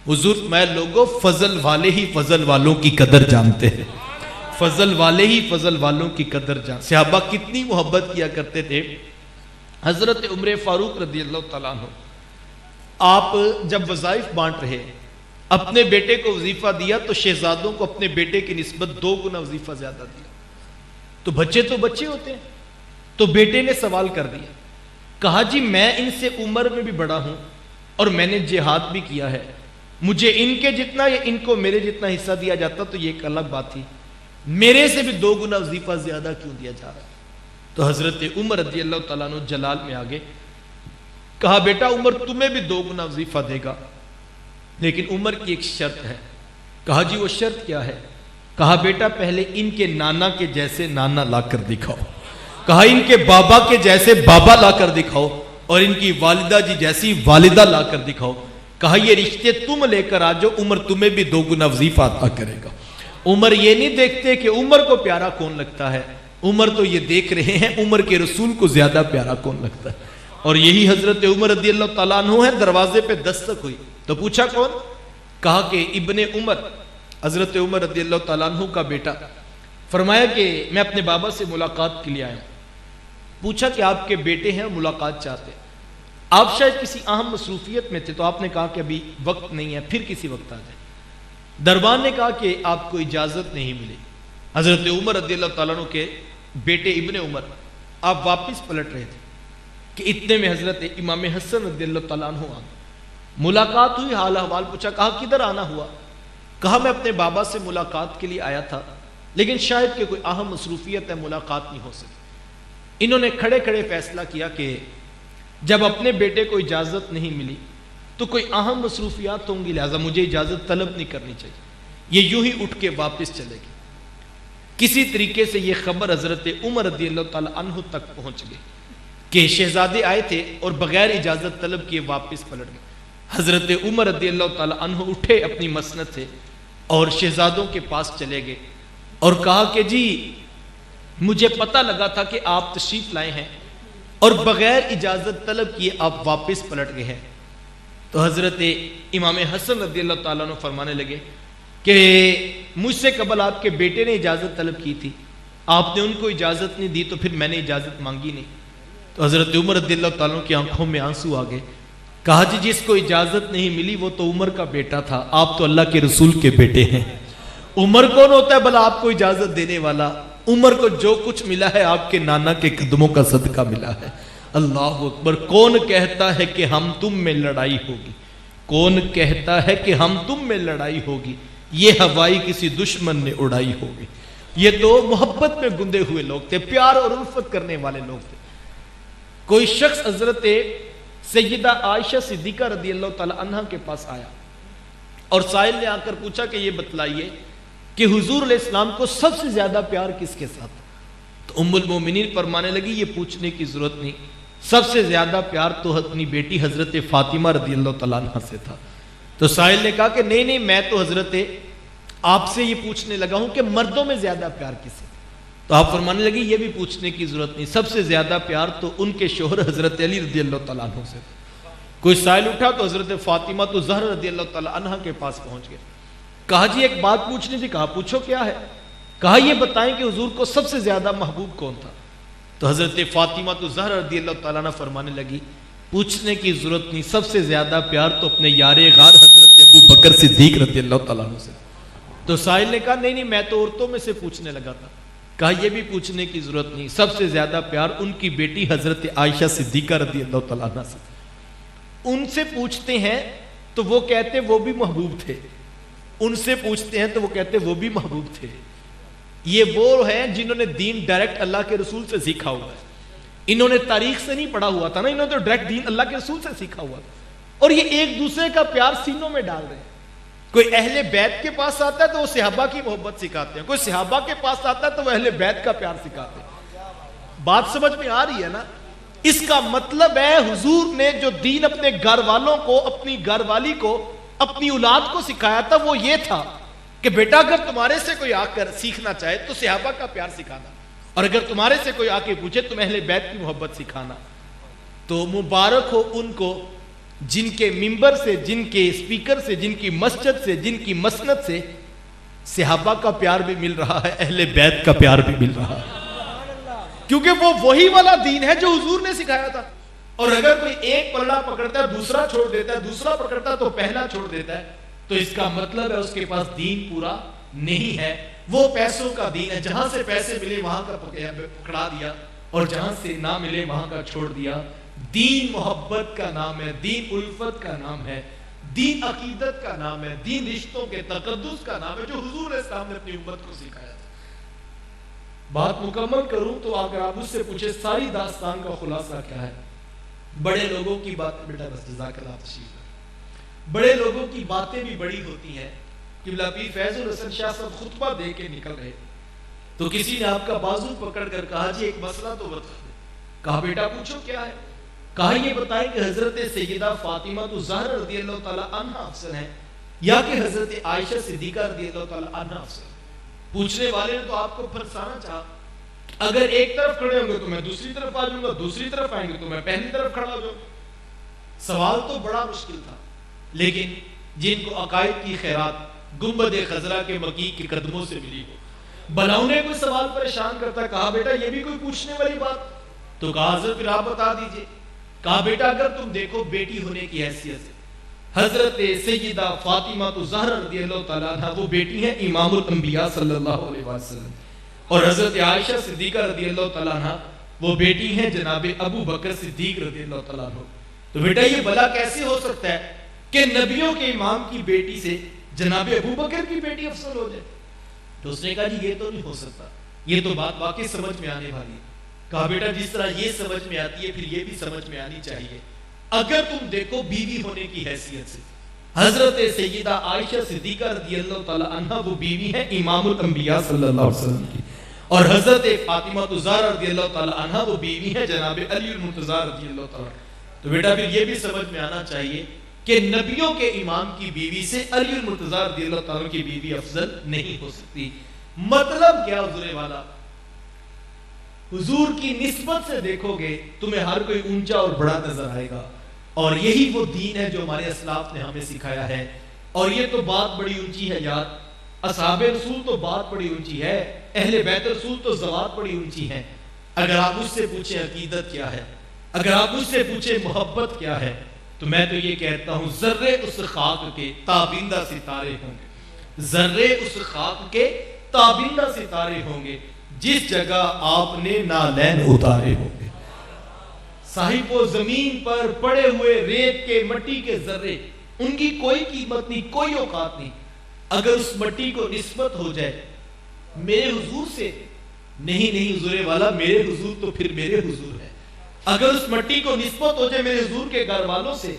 حضور میں لوگوں فضل والے ہی فضل والوں کی قدر جانتے ہیں، فضل والے ہی فضل والوں کی قدر جان. صحابہ کتنی محبت کیا کرتے تھے. حضرت عمر فاروق رضی اللہ تعالیٰ عنہ آپ جب وظائف بانٹ رہے، اپنے بیٹے کو وظیفہ دیا تو شہزادوں کو اپنے بیٹے کی نسبت 2 گنا وظیفہ زیادہ دیا. تو بچے ہوتے ہیں، تو بیٹے نے سوال کر دیا، کہا جی میں ان سے عمر میں بھی بڑا ہوں اور میں نے جہاد بھی کیا ہے، مجھے ان کے جتنا یا ان کو میرے جتنا حصہ دیا جاتا تو یہ ایک الگ بات تھی، میرے سے بھی 2 گنا وظیفہ زیادہ کیوں دیا جا رہا ہے؟ تو حضرت عمر رضی اللہ تعالیٰ عنہ جلال میں آگے کہا بیٹا عمر تمہیں بھی 2 گنا وظیفہ دے گا، لیکن عمر کی ایک شرط ہے کہا جی وہ شرط کیا ہے؟ کہا بیٹا پہلے ان کے نانا کے جیسے نانا لا کر دکھاؤ، کہا ان کے بابا کے جیسے بابا لا کر دکھاؤ، اور ان کی والدہ جی جیسی والدہ لا کر دکھاؤ۔ کہا یہ رشتے تم لے کر آ جاؤ، عمر تمہیں بھی 2 گنا وظیفہ عطا کرے گا۔ عمر یہ نہیں دیکھتے کہ عمر کو پیارا کون لگتا ہے، عمر تو یہ دیکھ رہے ہیں عمر کے رسول کو زیادہ پیارا کون لگتا ہے۔ اور یہی حضرت عمر رضی اللہ تعالیٰ عنہ ہے، دروازے پہ دستک ہوئی تو پوچھا کون؟ کہا کہ ابن عمر، حضرت عمر رضی اللہ تعالیٰ عنہ کا بیٹا۔ فرمایا کہ میں اپنے بابا سے ملاقات کے لیے آیا ہوں۔ پوچھا کہ آپ کے بیٹے ہیں ملاقات چاہتے ہیں، آپ شاید کسی اہم مصروفیت میں تھے تو آپ نے کہا کہ ابھی وقت نہیں ہے، پھر کسی وقت آ جائیں۔ دربان نے کہا کہ آپ کو اجازت نہیں ملی۔ حضرت عمر رضی اللہ تعالیٰ عنہ کے بیٹے ابن عمر آپ واپس پلٹ رہے تھے کہ اتنے میں حضرت امام حسن رضی اللہ تعالیٰ عنہ آ گئے۔ ملاقات ہوئی، حال احوال پوچھا، کہا کدھر آنا ہوا؟ کہا میں اپنے بابا سے ملاقات کے لیے آیا تھا لیکن شاید کہ کوئی اہم مصروفیت ہے، ملاقات نہیں ہو سکی۔ انہوں نے کھڑے کھڑے فیصلہ کیا کہ جب اپنے بیٹے کو اجازت نہیں ملی تو کوئی اہم مصروفیات ہوں گی، لہذا مجھے اجازت طلب نہیں کرنی چاہیے۔ یہ یوں ہی اٹھ کے واپس چلے گی۔ کسی طریقے سے یہ خبر حضرت عمر رضی اللہ تعالیٰ عنہ تک پہنچ گئی کہ شہزادے آئے تھے اور بغیر اجازت طلب کیے واپس پلٹ گئے۔ حضرت عمر رضی اللہ تعالیٰ عنہ اٹھے اپنی مسند سے اور شہزادوں کے پاس چلے گئے اور کہا کہ جی مجھے پتہ لگا تھا کہ آپ تشریف لائے ہیں اور بغیر اجازت طلب کیے آپ واپس پلٹ گئے ہیں۔ تو حضرت امام حسن رضی اللہ تعالیٰ عنہ فرمانے لگے کہ مجھ سے قبل آپ کے بیٹے نے اجازت طلب کی تھی، آپ نے ان کو اجازت نہیں دی تو پھر میں نے اجازت مانگی نہیں۔ تو حضرت عمر رضی اللہ تعالیٰ عنہ کی آنکھوں میں آنسو آ گئے۔ کہا جی جس کو اجازت نہیں ملی وہ تو عمر کا بیٹا تھا، آپ تو اللہ کے رسول کے بیٹے ہیں۔ عمر کون ہوتا ہے بھلا آپ کو اجازت دینے والا؟ عمر کو جو کچھ ملا ہے آپ کے نانا کے قدموں کا صدقہ ملا ہے۔ اللہ اکبر۔ کون کہتا ہے کہ ہم تم میں لڑائی ہوگی؟ کون کہتا ہے کہ ہم تم میں لڑائی ہوگی؟ یہ ہوائی کسی دشمن نے اڑائی ہوگی۔ یہ تو محبت میں گندے ہوئے لوگ تھے، پیار اور الفت کرنے والے لوگ تھے۔ کوئی شخص حضرت سیدہ عائشہ صدیقہ رضی اللہ تعالی عنہ کے پاس آیا اور سائل نے آ کر پوچھا کہ یہ بتلائیے کہ حضور علیہ السلام کو سب سے زیادہ پیار کس کے ساتھ؟ تو ام المومنین فرمانے لگی یہ پوچھنے کی ضرورت نہیں، سب سے زیادہ پیار تو اپنی بیٹی حضرت فاطمہ رضی اللہ تعالیٰ عنہ سے تھا۔ تو سائل نے کہا کہ نہیں میں تو حضرت آپ سے یہ پوچھنے لگا ہوں کہ مردوں میں زیادہ پیار کس سے؟ تو آپ فرمانے لگی یہ بھی پوچھنے کی ضرورت نہیں، سب سے زیادہ پیار تو ان کے شوہر حضرت علی رضی اللہ تعالیٰ عنہ سے تھا۔ کوئی سائل اٹھا تو حضرت فاطمہ تو زہرا رضی اللہ تعالیٰ عنہ کے پاس پہنچ گئے۔ کہا جی ایک بات پوچھنی تھی۔ کہا پوچھو کیا ہے؟ کہا یہ بتائیں کہ حضور کو سب سے زیادہ محبوب کون تھا؟ تو حضرت فاطمہ تو زہرا رضی اللہ تعالیٰ عنہ فرمانے لگی پوچھنے کی ضرورت نہیں، سب سے زیادہ پیار تو اپنے یار غار حضرت ابو بکر صدیق رضی اللہ تعالیٰ عنہ سے۔ تو سائل نے کہا نہیں میں تو عورتوں میں سے پوچھنے لگا تھا۔ کہا یہ بھی پوچھنے کی ضرورت نہیں، سب سے زیادہ پیار ان کی بیٹی حضرت عائشہ صدیقہ رضی اللہ تعالیٰ عنہ سے۔ ان سے پوچھتے ہیں تو وہ کہتے وہ بھی محبوب تھے، ان سے پوچھتے ہیں تو وہ کہتے وہ بھی محبوب تھے۔ یہ وہ ہیں جنہوں نے دین ڈائریکٹ اللہ کے رسول سے سیکھا ہوا ہے۔ انہوں نے تاریخ سے نہیں پڑھا ہوا تھا نا، انہوں نے تو ڈائریکٹ دین اللہ کے رسول سے سیکھا ہوا تھا، اور یہ ایک دوسرے کا پیار سینوں میں ڈال رہے ہیں۔ کوئی اہل بیت کے پاس آتا ہے تو وہ صحابہ کی محبت سکھاتے ہیں، کوئی صحابہ کے پاس آتا ہے تو وہ اہل بیت کا پیار سکھاتے ہیں۔ بات سمجھ میں آ رہی ہے نا؟ اس کا مطلب ہے حضور نے جو دین اپنے گھر والوں کو، اپنی گھر والی کو، اپنی اولاد کو سکھایا تھا وہ یہ تھا کہ بیٹا اگر تمہارے سے کوئی آ کر سیکھنا چاہے تو صحابہ کا پیار سکھانا، اور اگر تمہارے سے کوئی آ کے پوچھے تم اہل بیت کی محبت سکھانا۔ تو مبارک ہو ان کو جن کے ممبر سے، جن کے اسپیکر سے، جن کی مسجد سے، جن کی مسند سے صحابہ کا پیار بھی مل رہا ہے، اہل بیت کا پیار بھی مل رہا ہے، کیونکہ وہ وہی والا دین ہے جو حضور نے سکھایا تھا۔ اور اگر کوئی ایک پلڑا پکڑتا ہے دوسرا چھوڑ دیتا ہے، دوسرا پکڑتا ہے تو پہلا چھوڑ دیتا ہے، تو اس کا مطلب ہے اس کے پاس دین پورا نہیں ہے۔ وہ پیسوں کا دین ہے، جہاں سے پیسے ملے وہاں کا پکڑا دیا اور جہاں سے نہ ملے وہاں کا چھوڑ دیا۔ دین محبت کا نام ہے، دین الفت کا نام ہے، دین عقیدت کا نام ہے، دین رشتوں کے تقدس کا نام ہے، جو حضور علیہ السلام نے اپنی امت کو سکھایا تھا۔ بات مکمل کروں تو اگر آپ مجھ سے پوچھے ساری داستان کا خلاصہ کیا ہے؟ بڑے لوگوں کی بات، بیٹا بس جزاک اللہ تشریف، بڑے لوگوں کی باتیں بھی بڑی ہوتی ہیں، قبلہ پیر فیض الحسن شاہ صاحب خطبہ دے کے نکل رہے تو کسی نے آپ کا بازو پکڑ کر کہا جی ایک مسئلہ تو بتا دیں. کہا بیٹا پوچھو کیا ہے؟ کہا یہ بتائیں کہ حضرت سیدہ فاطمہ تو زہرا رضی اللہ تعالی عنہا افضل ہیں یا کہ حضرت عائشہ صدیقہ رضی اللہ تعالی عنہا افضل؟ پوچھنے والے نے تو آپ کو پھنسانا چاہا. اگر ایک طرف کھڑے ہوں گے تو میں دوسری طرف آ جاؤں گا, دوسری طرف آئیں گے تو میں پہلی طرف کھڑا ہو جاؤں. سوال تو بڑا مشکل تھا, لیکن جن کو عقائد کی خیرات گنبد خضرا کے مکی کے قدموں سے ملی ہو, بلاؤں نے کوئی سوال پریشان کرتا, کہا بیٹا یہ بھی کوئی پوچھنے والی بات؟ تو کہا حضرت پھر آپ بتا دیجئے. کہا بیٹا اگر تم دیکھو بیٹی ہونے کی حیثیت سے حضرت سیدہ فاطمہ تو زہرا رضی اللہ تعالیٰ عنہ وہ بیٹی ہیں امام الانبیاء صلی اللہ علیہ وسلم, اور حضرت عائشہ صدیقہ رضی اللہ تعالیٰ عنہ وہ بیٹی ہیں جناب ابو بکر صدیق رضی اللہ تعالیٰ عنہ. تو بیٹا یہ بھلا کیسے ہو سکتا ہے کہ نبیوں کے امام کی بیٹی سے جناب ابو بکر کی بیٹی افضل ہو جائے؟ تو اس نے کہا جی یہ تو نہیں ہو سکتا, یہ تو بات واقعی سمجھ میں آنے والی ہے. کہا بیٹا جس طرح یہ سمجھ میں آتی ہے پھر یہ بھی سمجھ میں آنی چاہیے. اگر تم دیکھو بیوی ہونے کی حیثیت سے حضرت سیدہ عائشہ صدیقہ رضی اللہ تعالی عنہا وہ بیوی ہیں امام الانبیاء صلی اللہ علیہ وسلم کی, اور حضرت فاطمہ زہرا رضی اللہ تعالی عنہا وہ بیوی ہیں جناب علی المرتضیٰ رضی اللہ تعالی. تو بیٹا پھر یہ بھی سمجھ میں آنا چاہیے کہ نبیوں کے امام کی بیوی سے علی المرتضیٰ رضی اللہ تعالی کی بیوی افضل نہیں ہو سکتی. مطلب کیا حضور والا؟ حضور کی نسبت سے دیکھو گے تمہیں ہر کوئی اونچا اور بڑا نظر آئے گا, اور یہی وہ دین ہے جو ہمارے اسلاف نے ہمیں سکھایا ہے. اور یہ تو بات بڑی اونچی ہے یار, اصحاب رسول تو بات بڑی اونچی ہے, اہل بیت رسول تو ذوات بڑی اونچی ہیں. اگر آپ مجھ سے پوچھیں عقیدت کیا ہے, اگر آپ مجھ سے پوچھیں محبت کیا ہے, تو میں تو یہ کہتا ہوں ذرے اس خاک کے تابندہ ستارے ہوں گے, ذرے اس خاک کے تابندہ ستارے ہوں گے جس جگہ آپ نے نالین اتارے ہوں گے. صاحب وہ زمین پر پڑے ہوئے ریت کے مٹی کے ذرے, ان کی کوئی قیمت نہیں, کوئی اوقات نہیں. اگر اس مٹی کو نسبت ہو جائے میرے حضور سے, نہیں حضور والا میرے حضور تو پھر میرے حضور ہے. اگر اس مٹی کو نسبت ہو جائے میرے حضور کے گھر والوں سے,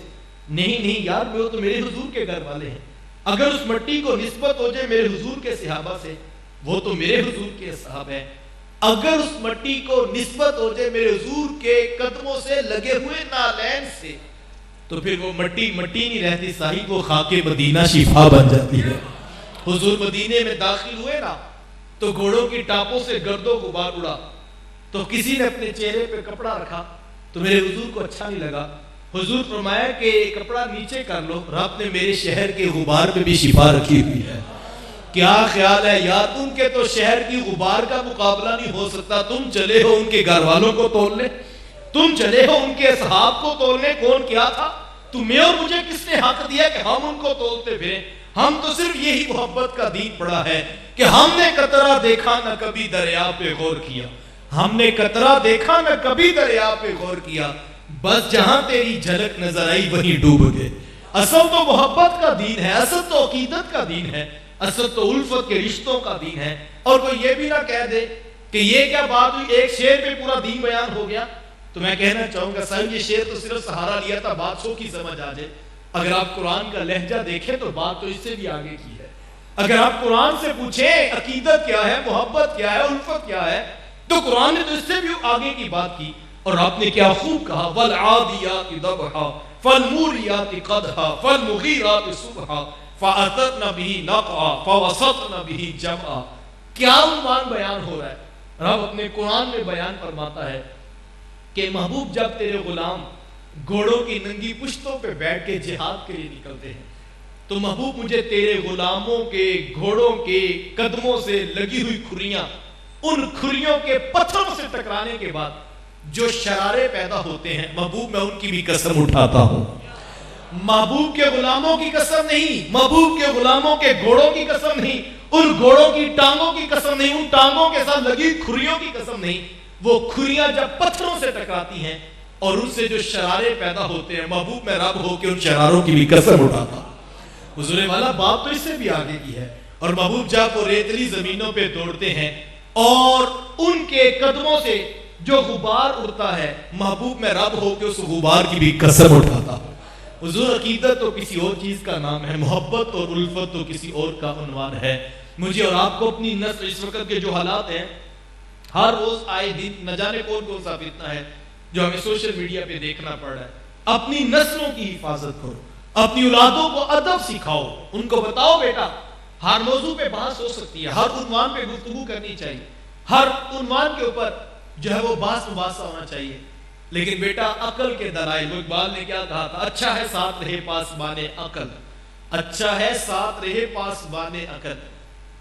نہیں یار وہ تو میرے حضور کے گھر والے ہیں. اگر اس مٹی کو نسبت ہو جائے میرے حضور کے صحابہ سے, وہ تو میرے حضور کے صحابہ ہیں. اگر اس مٹی کو نسبت ہو جائے میرے حضور کے قدموں سے لگے ہوئے نالین سے, تو پھر وہ مٹی نہیں رہتی صاحب, وہ خاک مدینہ شفا بن جاتی ہے. حضور مدینے میں داخل ہوئے نا تو گھوڑوں کی ٹاپوں سے گرد و غبار اڑا, تو کسی نے اپنے چہرے پہ کپڑا رکھا تو میرے حضور کو اچھا نہیں لگا. حضور فرمایا کہ کپڑا نیچے کر لو, رب نے میرے شہر کے غبار پہ بھی شفا رکھی ہوئی ہے. کیا خیال ہے یار, ان کے تو شہر کی غبار کا مقابلہ نہیں ہو سکتا. تم چلے ہو ان کے گھر والوں کو تولنے, تم چلے ہو ان کے اصحاب کو تولنے. کون کیا تھا تمہیں اور مجھے کس نے حق دیا کہ ہم ان کو تولتے پھریں؟ ہم تو صرف یہی محبت کا دین پڑھا ہے کہ ہم نے قطرہ دیکھا نہ کبھی دریا پہ غور کیا, ہم نے قطرہ دیکھا نہ کبھی دریا پہ غور کیا, بس جہاں تیری جھلک نظر آئی وہیں ڈوب گئے. اصل تو محبت کا دین ہے, اصل تو عقیدت کا دین ہے, اصل تو الفت کے رشتوں کا دین ہے. اور کوئی یہ بھی نہ کہہ دے کہ یہ کیا بات ہوئی, ایک شعر پہ پورا دین بیان ہو گیا. تو میں کہنا چاہوں گا صاحب یہ شعر تو صرف سہارا لیا تھا بات سو کی سمجھ آ جائے. اگر آپ قرآن کا لہجہ دیکھیں تو بات تو اس سے بھی آگے کی ہے. اگر آپ قرآن سے پوچھیں عقیدت کیا ہے, محبت کیا ہے, الفت کیا ہے, تو قرآن نے تو اس سے بھی آگے کی بات کی. اور آپ نے کیا خوب کہا, وَالْعَادِيَاتِ ضَبْحًا فَالْمُورِيَاتِ قَدْحًا فَالْمُغِيرَاتِ صُبْحًا فَأَثَرْنَ بِهِ نَقْعًا فَوَسَطْنَ بِهِ جَمْعًا. کیا عنوان بیان ہو رہا ہے؟ رب اپنے قرآن میں بیان فرماتا ہے کہ محبوب جب تیرے غلام گھوڑوں کی ننگی پشتوں پہ بیٹھ کے جہاد کے لیے نکلتے ہیں تو محبوب مجھے تیرے غلاموں کے گھوڑوں کے قدموں سے لگی ہوئی کھریاں, ان کھریوں کے پتھروں سے ٹکرانے کے بعد جو شرارے پیدا ہوتے ہیں محبوب میں ان کی بھی قسم اٹھاتا ہوں. محبوب کے غلاموں کی قسم نہیں, محبوب کے غلاموں کے گھوڑوں کی قسم نہیں, ان گھوڑوں کی ٹانگوں کی قسم نہیں, ان ٹانگوں کے ساتھ لگی کھریوں کی قسم نہیں. وہ کھریاں جب پتھروں سے ٹکراتی ہیں اور ان سے جو شرارے پیدا ہوتے ہیں محبوب میں رب ہو کے ان شراروں کی بھی قسم اٹھاتا ہوں. حضور والا بات تو اس سے بھی آگے کی ہے. اور محبوب جب وہ ریتلی زمینوں پہ دوڑتے ہیں اور ان کے قدموں سے جو غبار اڑتا ہے محبوب میں رب ہو کے اس غبار کی بھی قسم اٹھاتا ہوں. حضور عقیدت تو کسی اور چیز کا نام ہے، محبت اور الفت تو کسی اور کا عنوان ہے۔ مجھے اور آپ کو اپنی نسل، اس وقت کے جو حالات ہیں، ہر روز آئے دن نہ جانے کون سا فتنہ ہے جو ہمیں سوشل میڈیا پہ دیکھنا پڑ رہا ہے۔ اپنی نسلوں کی حفاظت کرو، اپنی اولادوں کو ادب سکھاؤ، ان کو بتاؤ بیٹا ہر موضوع پہ بحث ہو سکتی ہے، ہر عنوان پہ گفتگو کرنی چاہیے، ہر عنوان کے اوپر جو ہے وہ بحث مباحثہ ہونا چاہیے، لیکن بیٹا عقل کے دلائل، وہ اقبال نے کیا کہا تھا، اچھا ہے ساتھ رہے پاسبان عقل، اچھا ہے ساتھ رہے پاسبان عقل،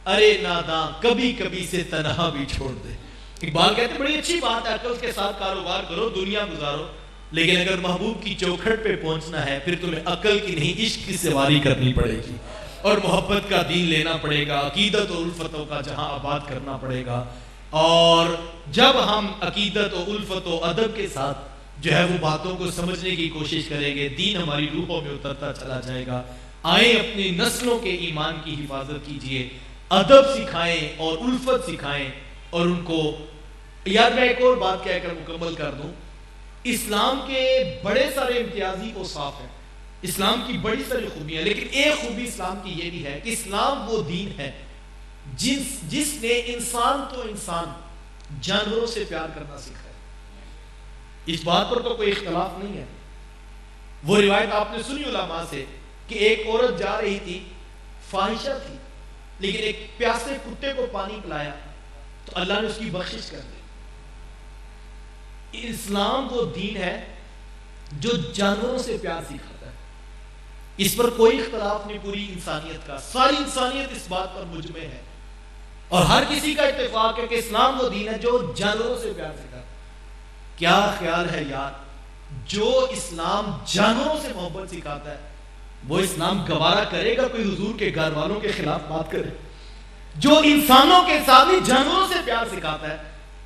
ارے ناداں کبھی کبھی سے تنہا بھی چھوڑ دے۔ اقبال کہتے ہیں بڑی اچھی بات ہے، عقل کے ساتھ کاروبار کرو، دنیا گزارو، لیکن اگر محبوب کی چوکھٹ پہ پہنچنا ہے پھر تمہیں عقل کی نہیں عشق کی سواری کرنی پڑے گی، اور محبت کا دین لینا پڑے گا، عقیدت و الفتوں کا جہاں آباد کرنا پڑے گا۔ اور جب ہم عقیدت و الفت و ادب کے ساتھ جو ہے وہ باتوں کو سمجھنے کی کوشش کریں گے، دین ہماری روحوں میں اترتا چلا جائے گا۔ آئیں اپنی نسلوں کے ایمان کی حفاظت کیجئے، ادب سکھائیں اور الفت سکھائیں، اور ان کو یاد میں ایک اور بات کہہ کر مکمل کر دوں، اسلام کے بڑے سارے امتیازی کو صاف ہے، اسلام کی بڑی ساری خوبیاں، لیکن ایک خوبی اسلام کی یہ بھی ہے کہ اسلام وہ دین ہے جس نے انسان تو انسان جانوروں سے پیار کرنا سکھایا۔ اس بات پر تو کوئی اختلاف نہیں ہے۔ وہ روایت آپ نے سنی علماء سے کہ ایک عورت جا رہی تھی، فاحشہ تھی، لیکن ایک پیاسے کتے کو پانی پلایا تو اللہ نے اس کی بخشش کر دی۔ اسلام وہ دین ہے جو جانوروں سے پیار سکھاتا ہے، اس پر کوئی اختلاف نہیں پوری انسانیت کا، ساری انسانیت اس بات پر مجمع ہے، اور ہر کسی کا اتفاق ہے کہ اسلام وہ دین ہے جو جانوروں سے پیار سکھاتا ہے۔ کیا خیال ہے یار، جو اسلام جانوروں سے محبت سکھاتا ہے وہ اسلام گوارا کرے گا کوئی حضور کے گھر والوں کے خلاف بات کرے؟ جو انسانوں کے ساتھ ہی جانوروں سے پیار سکھاتا ہے،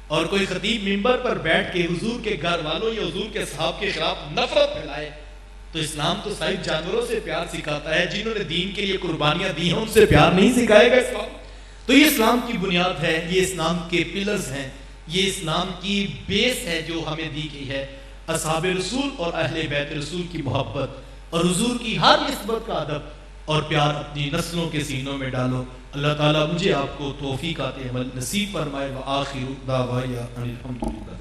اور کوئی خطیب منبر پر بیٹھ کے حضور کے گھر والوں یا حضور کے صحابہ کے خلاف نفرت پھیلائے، تو اسلام تو صحیح جانوروں سے پیار سکھاتا ہے، جنہوں نے دین کے لیے قربانیاں دی ہیں ان سے پیار نہیں سکھائے گا اسلام؟ تو یہ اسلام کی بنیاد ہے، یہ اسلام کے پلرز ہیں، یہ اسلام کی بیس ہے جو ہمیں دی گئی ہے، اصحاب رسول اور اہل بیت رسول کی محبت اور حضور کی ہر نسبت کا ادب اور پیار اپنی نسلوں کے سینوں میں ڈالو۔ اللہ تعالیٰ مجھے آپ کو توفیق عطا عمل نصیب فرمائے۔ وآخر دعوانا ان الحمدللہ۔